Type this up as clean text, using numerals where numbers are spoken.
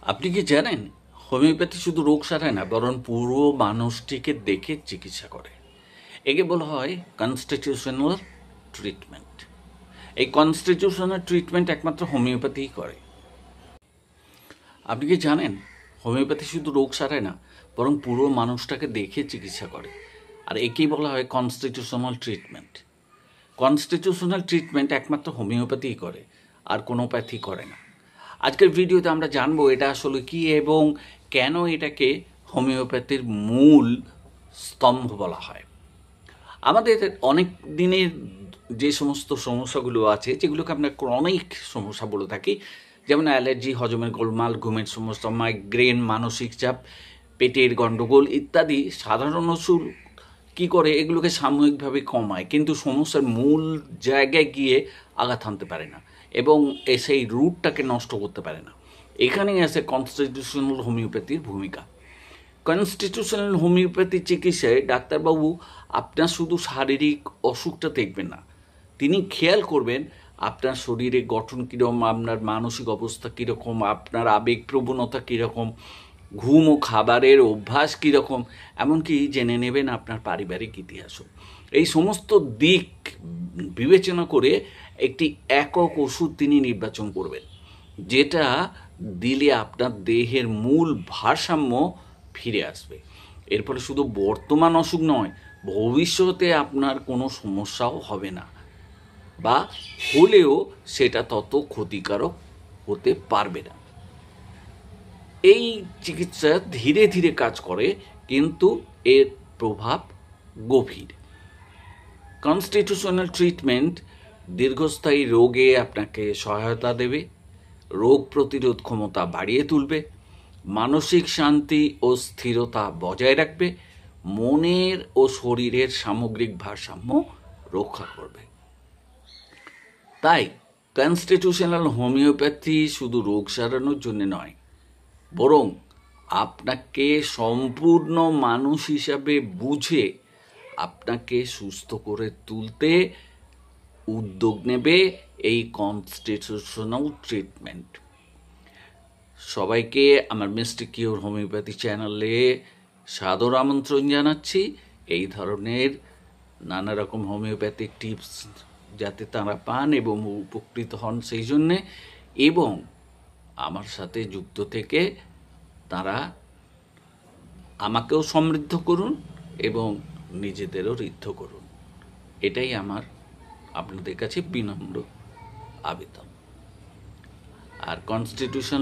আপনি কি জানেন হোমিওপ্যাথি শুধু রোগ সারায় না বরং পুরো মানুষটিকে দেখে চিকিৎসা করে। একে বলা হয় কনস্টিটিউশনাল ট্রিটমেন্ট। এই কনস্টিটিউশনাল ট্রিটমেন্ট একমাত্র হোমিওপ্যাথিই করে। আপনি কি জানেন হোমিওপ্যাথি শুধু রোগ সারায় না বরং পুরো মানুষটাকে দেখে চিকিৎসা করে, আর একেই বলা হয় কনস্টিটিউশনাল ট্রিটমেন্ট। কনস্টিটিউশনাল ট্রিটমেন্ট একমাত্র হোমিওপ্যাথিই করে, আর কোনো প্যাথি করে না। আজকের ভিডিওতে আমরা জানবো এটা আসলে কি এবং কেন এটাকে হোমিওপ্যাথির মূল স্তম্ভ বলা হয়। আমাদের অনেক দিনের যে সমস্ত সমস্যাগুলো আছে, যেগুলোকে আমরা ক্রনিক সমস্যা বলে থাকি, যেমন অ্যালার্জি, হজমের গোলমাল, ঘুমের সমস্যা, মাইগ্রেন, মানসিক চাপ, পেটের গণ্ডগোল ইত্যাদি, সাধারণ ওষুধ কী করে এগুলোকে সাময়িকভাবে কমায়, কিন্তু সমস্যার মূল জায়গায় গিয়ে আঘাত হানতে পারে না এবং সেই রুটটাকে নষ্ট করতে পারে না। এখানেই আছে কনস্টিটিউশনাল হোমিওপ্যাথির ভূমিকা। কনস্টিটিউশনাল হোমিওপ্যাথি চিকিৎসায় ডাক্তারবাবু আপনার শুধু শারীরিক অসুখটা দেখবেন না, তিনি খেয়াল করবেন আপনার শরীরের গঠন কীরকম, আপনার মানসিক অবস্থা কীরকম, আপনার আবেগপ্রবণতা কীরকম, ঘুম ও খাবারের অভ্যাস কীরকম, এমনকি জেনে নেবেন আপনার পারিবারিক ইতিহাসও। এই সমস্ত দিক বিবেচনা করে একটি একক ওষুধ তিনি নির্বাচন করবেন, যেটা দিলে আপনার দেহের মূল ভারসাম্য ফিরে আসবে। এর ফলে শুধু বর্তমান অসুখ নয়, ভবিষ্যতে আপনার কোনো সমস্যাও হবে না, বা হলেও সেটা তত ক্ষতিকারক হতে পারবে না। এই চিকিৎসা ধীরে ধীরে কাজ করে, কিন্তু এর প্রভাব গভীর। কনস্টিটিউশনাল ট্রিটমেন্ট দীর্ঘস্থায়ী রোগে আপনাকে সহায়তা দেবে, রোগ প্রতিরোধ ক্ষমতা বাড়িয়ে তুলবে, মানসিক শান্তি ও স্থিরতা বজায় রাখবে, মনের ও শরীরের সামগ্রিক ভারসাম্য রক্ষা করবে। তাই কনস্টিটিউশনাল হোমিওপ্যাথি শুধু রোগ সারানোর জন্য নয়, বরং আপনাকে সম্পূর্ণ মানুষ হিসাবে বুঝে আপনাকে সুস্থ করে তুলতে উদ্যোগ নেবে এই কনস্টিটিউশনাল ট্রিটমেন্ট। সবাইকে আমার মিস্টার কিওর হোমিওপ্যাথি চ্যানেলে সাদর আমন্ত্রণ জানাচ্ছি। এই ধরনের নানা রকম হোমিওপ্যাথিক টিপস যাতে তারা পান এবং উপকৃত হন সেই জন্যে, এবং আমার সাথে যুক্ত থেকে তারা আমাকেও সমৃদ্ধ করুন এবং নিজেদেরও ঋদ্ধ করুন। এটাই আমার আপনাদের কাছে বিনম্র আবেদন। আর কনস্টিটিউশন